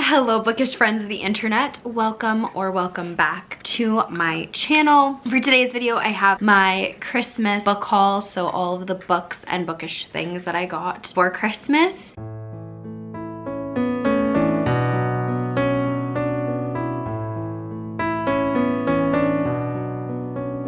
Hello bookish friends of the internet, welcome or welcome back to my channel. For today's video I have my Christmas book haul, so all of the books and bookish things that I got for Christmas.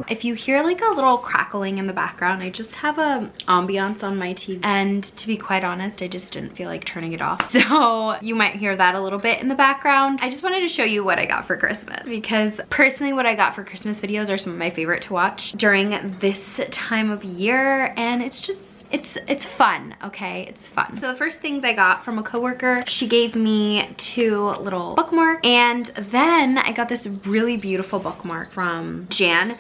If you hear like a little crackling in the background, I just have a ambiance on my TV, and to be quite honest, I just didn't feel like turning it off. So you might hear that a little bit in the background. I just wanted to show you what I got for Christmas, because personally what I got for Christmas videos are some of my favorite to watch during this time of year, and it's just it's fun, okay? It's fun. So the first things I got from a coworker, she gave me 2 little bookmarks, and then I got this really beautiful bookmark from Jan.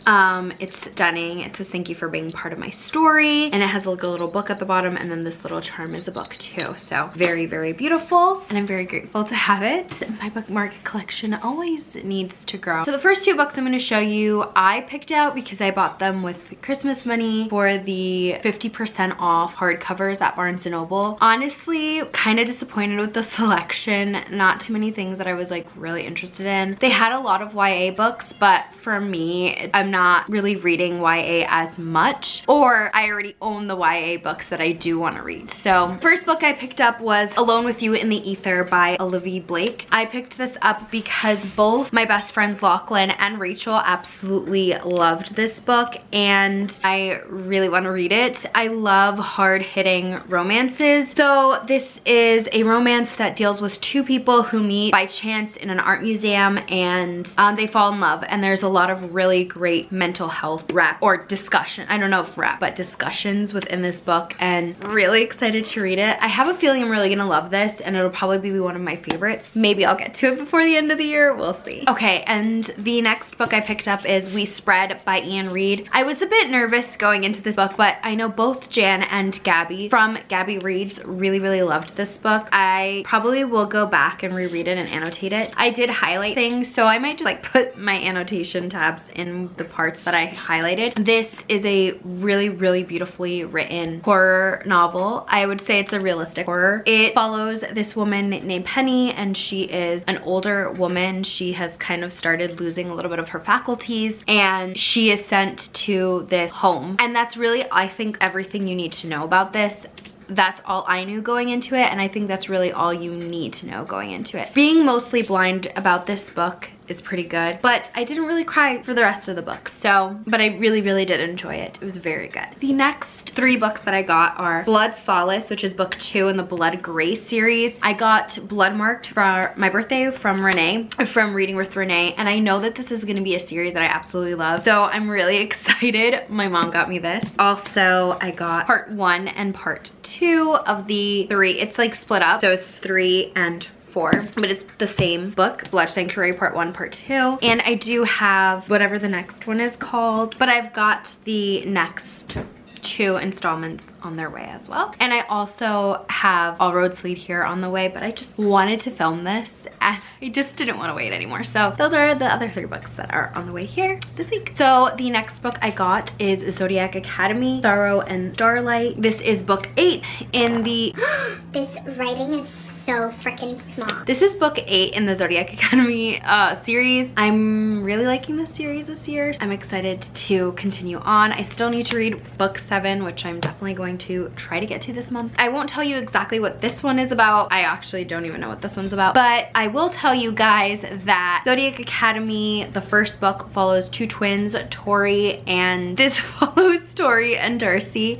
It's stunning. It says thank you for being part of my story, and it has like a little book at the bottom, and then this little charm is a book too. So very, very beautiful, and I'm very grateful to have it. My bookmark collection always needs to grow. So the first 2 books I'm going to show you, I picked out because I bought them with Christmas money for the 50% off hardcovers at Barnes & Noble. Honestly, kind of disappointed with the selection. Not too many things that I was like really interested in. They had a lot of YA books, but for me, I'm not really reading YA as much, or I already own the YA books that I do want to read. So first book I picked up was Alone with You in the Ether by Olivia Blake. I picked this up because both my best friends Lachlan and Rachel absolutely loved this book, and I really want to read it. I love hard-hitting romances. So this is a romance that deals with 2 people who meet by chance in an art museum, and they fall in love, and there's a lot of really great mental health rap or discussion, I don't know if rap, but discussions within this book, and really excited to read it. I have a feeling I'm really gonna love this, and it'll probably be one of my favorites. Maybe I'll get to it before the end of the year, we'll see. Okay, and the next book I picked up is We Spread by Ian Reid. I was a bit nervous going into this book, but I know both Jan and Gabby from Gabby Reads really loved this book. I probably will go back and reread it and annotate it. I did highlight things, so I might just like put my annotation tabs in the parts that I highlighted. This is a really beautifully written horror novel. I would say it's a realistic horror. It follows this woman named Penny, and she is an older woman. She has kind of started losing a little bit of her faculties, and she is sent to this home, and that's really, I think, everything you need to know about this. That's all I knew going into it, and I think that's really all you need to know going into it. Being mostly blind about this book is pretty good, but I didn't really cry for the rest of the book, so, but I really did enjoy it. It was very good. The next 3 books that I got are Blood Solace, which is book 2 in the Blood Grace series. I got Blood Marked for my birthday from Renee, from Reading with Renee, and I know that this is gonna be a series that I absolutely love, so I'm really excited. My mom got me this. Also, I got part 1 and part 2 of the 3. It's like split up, so it's 3 and 4, but it's the same book, Blood Sanctuary part 1, part 2. And I do have whatever the next one is called, but I've got the next 2 installments on their way as well. And I also have All Roads Lead Here on the way, but I just wanted to film this and I just didn't want to wait anymore. So those are the other 3 books that are on the way here this week. So the next book I got is Zodiac Academy, Sorrow and Starlight. This is book 8 in the... This writing is so freaking small. This is book 8 in the Zodiac Academy series. I'm really liking this series this year. I'm excited to continue on. I still need to read book 7, which I'm definitely going to try to get to this month. I won't tell you exactly what this one is about. I actually don't even know what this one's about, but I will tell you guys that Zodiac Academy, the first book, follows 2 twins, Tori, and this follows Tori and Darcy.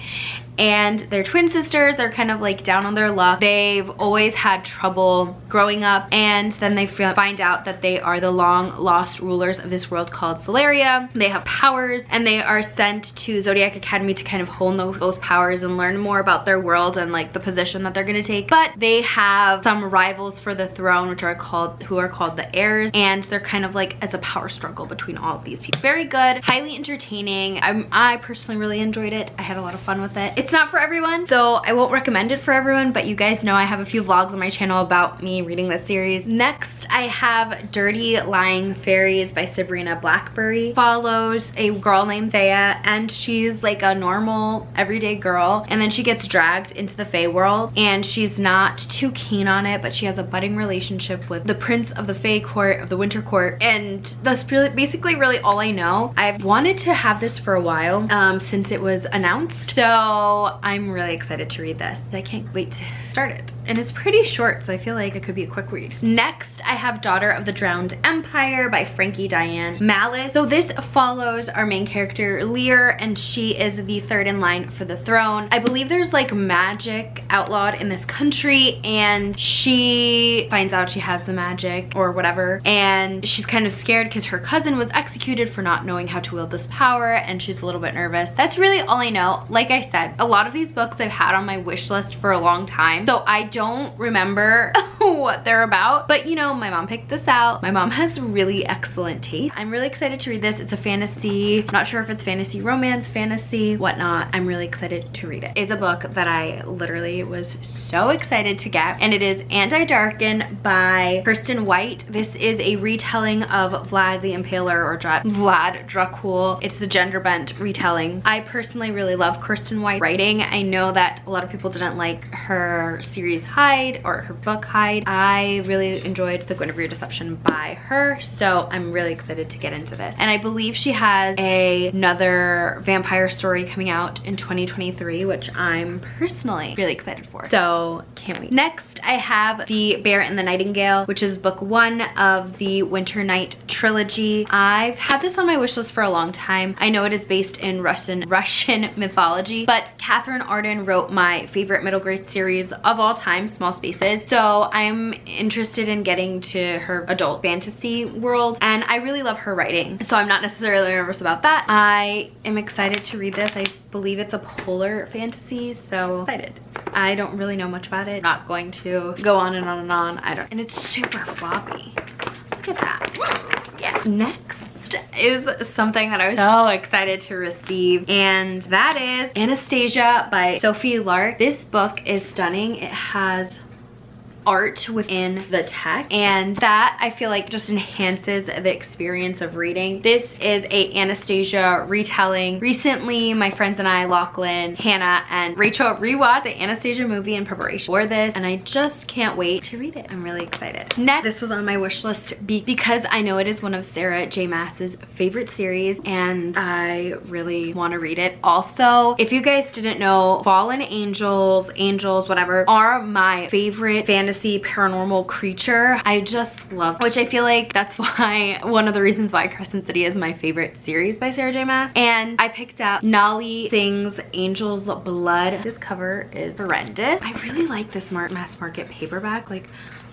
And they're twin sisters. They're kind of like down on their luck. They've always had trouble growing up, and then they find out that they are the long lost rulers of this world called Solaria. They have powers, and they are sent to Zodiac Academy to kind of hone those powers and learn more about their world and like the position that they're gonna take. But they have some rivals for the throne, which are called the heirs, and they're kind of like, it's a power struggle between all of these people. Very good, highly entertaining. I personally really enjoyed it. I had a lot of fun with it. It's not for everyone, so I won't recommend it for everyone, but you guys know I have a few vlogs on my channel about me reading this series. Next, I have Dirty Lying Fairies by Sabrina Blackberry. Follows a girl named Thea, and she's like a normal, everyday girl, and then she gets dragged into the Fae world, and she's not too keen on it, but she has a budding relationship with the prince of the Fae court, of the Winter court, and that's basically really all I know. I've wanted to have this for a while since it was announced, so I'm really excited to read this. I can't wait to start it, and it's pretty short, so I feel like it could be a quick read. Next, I have Daughter of the Drowned Empire by Frankie Diane Malice. So this follows our main character Lear, and she is the third in line for the throne. I believe there's like magic outlawed in this country, and she finds out she has the magic or whatever, and she's kind of scared because her cousin was executed for not knowing how to wield this power, and she's a little bit nervous. That's really all I know. Like I said, a lot of these books I've had on my wish list for a long time, so I don't remember what they're about, but you know, my mom picked this out. My mom has really excellent taste. I'm really excited to read this. It's a fantasy. I'm not sure if it's fantasy, romance, fantasy, whatnot. I'm really excited to read it. It's a book that I literally was so excited to get, and it is Anti-Darken by Kirsten White. This is a retelling of Vlad the Impaler, or Vlad Dracul. It's a gender-bent retelling. I personally really love Kirsten White writing. I know that a lot of people didn't like her series Hyde or her book Hyde. I really enjoyed The Guinevere Deception by her, so I'm really excited to get into this. And I believe she has another vampire story coming out in 2023, which I'm personally really excited for, so can't wait. Next, I have The Bear and the Nightingale, which is book 1 of the Winter Night trilogy. I've had this on my wish list for a long time. I know it is based in Russian mythology, but Catherine Arden wrote my favorite middle grade series of all time, Small Spaces, so I'm interested in getting to her adult fantasy world, and I really love her writing, so I'm not necessarily nervous about that. I am excited to read this. I believe it's a polar fantasy, so excited. I don't really know much about it. Not going to go on and on and on. And it's super floppy. Look at that. Yeah. Next is something that I was so excited to receive, and that is Anastasia by Sophie Lark. This book is stunning. It has art within the text, and that I feel like just enhances the experience of reading. This is a Anastasia retelling. Recently, my friends and I, Lachlan, Hannah, and Rachel, rewatched the Anastasia movie in preparation for this, and I just can't wait to read it. I'm really excited. Next, this was on my wish list because I know it is one of Sarah J. Maas's favorite series, and I really want to read it. Also, if you guys didn't know, Fallen Angels, whatever, are my favorite fantasy paranormal creature. I just love, which I feel like that's why, one of the reasons why Crescent City is my favorite series by Sarah J. Maas. And I picked up Nolly Singh's Angel's Blood. This cover is horrendous. I really like this mass market paperback. Like,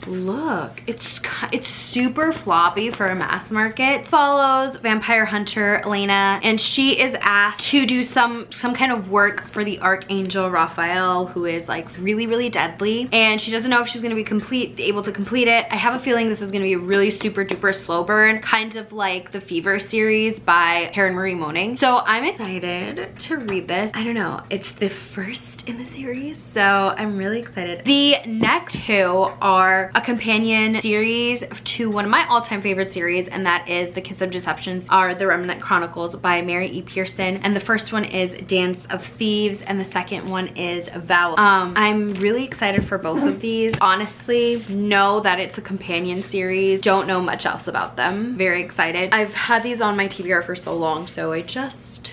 look, it's super floppy for a mass market. Follows vampire hunter Elena, and she is asked to do some kind of work for the Archangel Raphael, who is like really deadly, and she doesn't know if she's gonna be able to complete it. I have a feeling this is gonna be a really super duper slow burn, kind of like the Fever series by Karen Marie Moning. So I'm excited to read this. I don't know, it's the first in the series, so I'm really excited. The next two are a companion series to one of my all-time favorite series, and that is The Kiss of Deceptions, are The Remnant Chronicles by Mary E. Pearson, and the first one is Dance of Thieves, and the second one is Vow. I'm really excited for both of these. Honestly, know that it's a companion series, don't know much else about them. Very excited. I've had these on my TBR for so long, so I just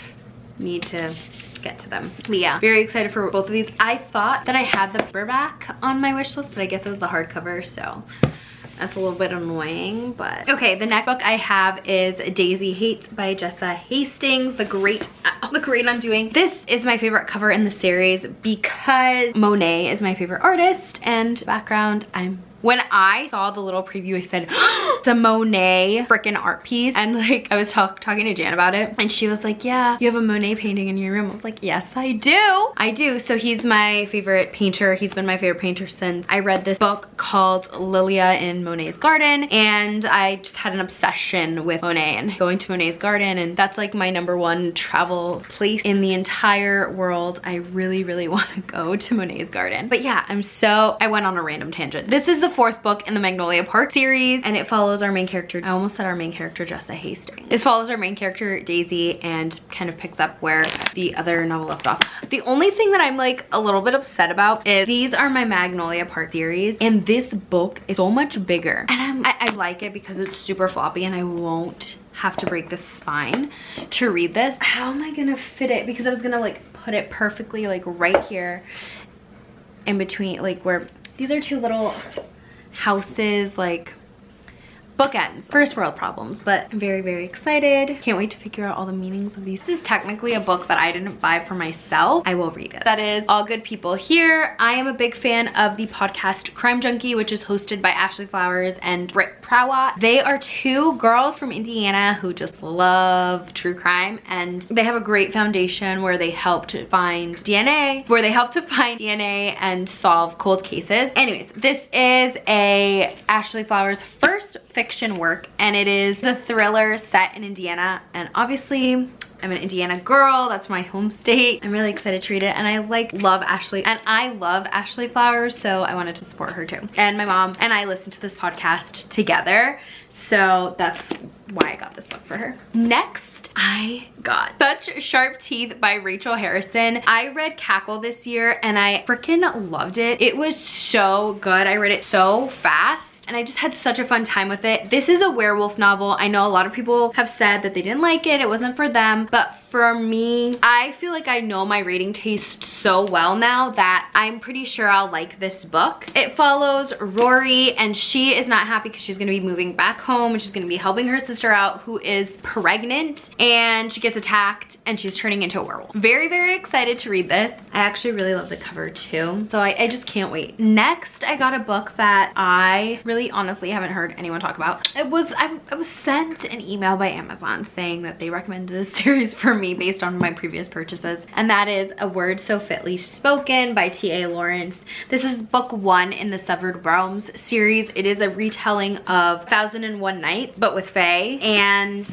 need to get to them. But yeah, very excited for both of these. I thought that I had the paperback on my wish list, but I guess it was the hardcover, so that's a little bit annoying. But okay, the next book I have is Daisy Hates by Jessa Hastings, The Great Undoing. This is my favorite cover in the series because Monet is my favorite artist, and background, I'm When I saw the little preview, I said, it's a Monet freaking art piece. And like, I was talking to Jan about it, and she was like, yeah, you have a Monet painting in your room. I was like, yes, I do. I do. So he's my favorite painter. He's been my favorite painter since I read this book called Lilia in Monet's Garden. And I just had an obsession with Monet and going to Monet's Garden. And that's like my #1 travel place in the entire world. I really, really want to go to Monet's Garden. But yeah, I went on a random tangent. This is the 4th book in the Magnolia Park series, and it follows our main character. I almost said our main character, Jessa Hastings. This follows our main character, Daisy, and kind of picks up where the other novel left off. The only thing that I'm like a little bit upset about is these are my Magnolia Park series, and this book is so much bigger. And I like it because it's super floppy and I won't have to break the spine to read this. How am I gonna fit it? Because I was gonna like put it perfectly like right here in between, like where these are 2 little houses, like bookends. First world problems, but I'm very, very excited. Can't wait to figure out all the meanings of these. This is technically a book that I didn't buy for myself. I will read it. That is All Good People Here. I am a big fan of the podcast Crime Junkie, which is hosted by Ashley Flowers and Britt Prawat. They are 2 girls from Indiana who just love true crime, and they have a great foundation where they help to find DNA, and solve cold cases. Anyways, this is a Ashley Flowers first fiction work, and it is a thriller set in Indiana, and obviously I'm an Indiana girl. That's my home state. I'm really excited to read it, and I love Ashley Flowers, so I wanted to support her too. And my mom and I listened to this podcast together, so that's why I got this book for her. Next, I got Such Sharp Teeth by Rachel Harrison. I read Cackle this year and I freaking loved it. It was so good. I read it so fast and I just had such a fun time with it. This is a werewolf novel. I know a lot of people have said that they didn't like it wasn't for them, but for me, I feel like I know my reading taste so well now that I'm pretty sure I'll like this book. It follows Rory, and she is not happy because she's gonna be moving back home and she's gonna be helping her sister out who is pregnant, and she gets attacked and she's turning into a werewolf. Very, very excited to read this. I actually really love the cover too, so I just can't wait. Next, I got a book that I really honestly haven't heard anyone talk about. I was sent an email by Amazon saying that they recommended this series for me based on my previous purchases, and that is A Word So Fitly Spoken by T.A. Lawrence. This is book 1 in the Severed Realms series. It is a retelling of 1001 Nights, but with Fae, and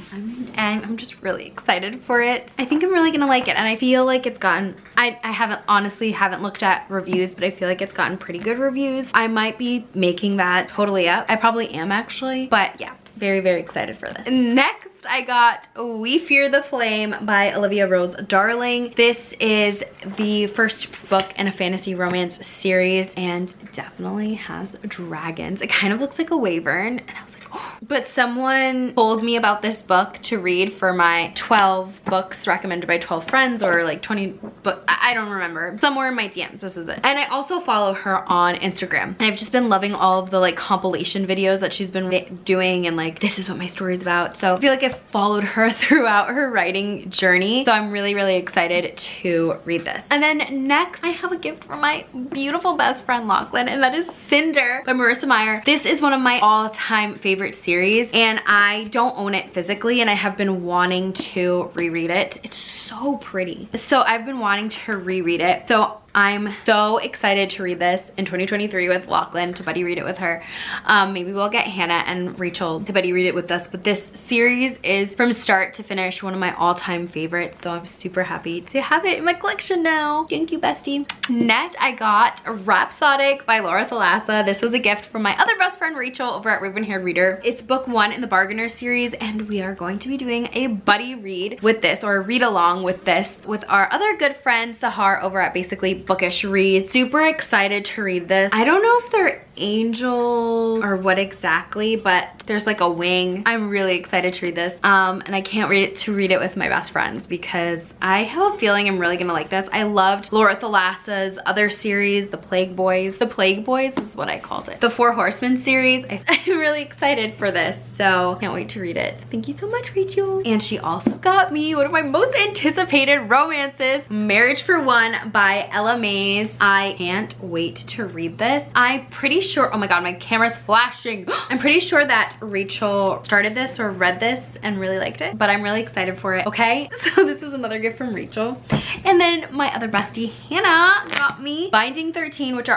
I'm just really excited for it. I think I'm really gonna like it, and I feel like it's gotten, I honestly haven't looked at reviews, but I feel like it's gotten pretty good reviews. I might be making that totally up. I probably am actually, but yeah, very, very excited for this. Next, I got We Fear the Flame by Olivia Rose Darling. This is the first book in a fantasy romance series and definitely has dragons. It kind of looks like a wyvern, and I was like, oh. But someone told me about this book to read for my 12 books recommended by 12 friends, or like 20 book, I don't remember. Somewhere in my DMs, this is it. And I also follow her on Instagram, and I've just been loving all of the like compilation videos that she's been doing, and like, this is what my story's about. So I feel like I've followed her throughout her writing journey, so I'm really, really excited to read this. And then next, I have a gift from my beautiful best friend Lachlan, and that is Cinder by Marissa Meyer. This is one of my all-time favorite series, and I don't own it physically, and I have been wanting to reread it. It's so pretty. So I've been wanting to reread it. So I'm so excited to read this in 2023 with Lachlan, to buddy read it with her. Maybe we'll get Hannah and Rachel to buddy read it with us, but this series is from start to finish one of my all-time favorites, so I'm super happy to have it in my collection now. Thank you, bestie. Next, I got Rhapsodic by Laura Thalassa. This was a gift from my other best friend Rachel over at Raven Haired Reader. It's book 1 in the Bargainer series, and we are going to be doing a buddy read with this, or a read along with this, with our other good friend Sahar over at Basically Bookish Reads. Super excited to read this. I don't know if they're angel or what exactly, but there's like a wing. I'm really excited to read this, and I can't wait to read it with my best friends because I have a feeling I'm really gonna like this. I loved Laura Thalassa's other series, The Plague Boys. The Plague Boys is what I called it. The Four Horsemen series. I'm really excited for this, so can't wait to read it. Thank you so much, Rachel. And she also got me one of my most anticipated romances, Marriage for One by Ella Mays. I can't wait to read this. I'm pretty sure, oh my god, my camera's flashing. I'm pretty sure that Rachel started this or read this and really liked it, but I'm really excited for it, okay? So this is another gift from Rachel. And then my other bestie, Hannah, got me Binding 13, which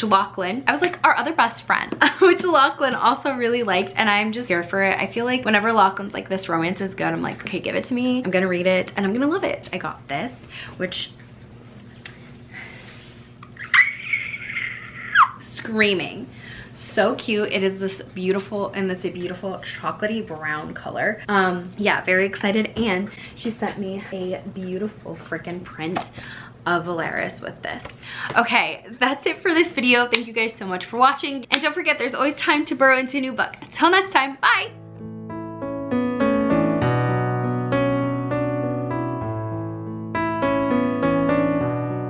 Lachlan, I was like, our other best friend, which Lachlan also really liked, and I'm just here for it. I feel like whenever Lachlan's like, this romance is good, I'm like, okay, give it to me. I'm gonna read it and I'm gonna love it. I got this, which screaming, so cute. It is this beautiful chocolatey brown color. Yeah, very excited. And she sent me a beautiful freaking print of Valeris with this. Okay, that's it for this video. Thank you guys so much for watching, and don't forget, there's always time to burrow into a new book. Until next time, bye.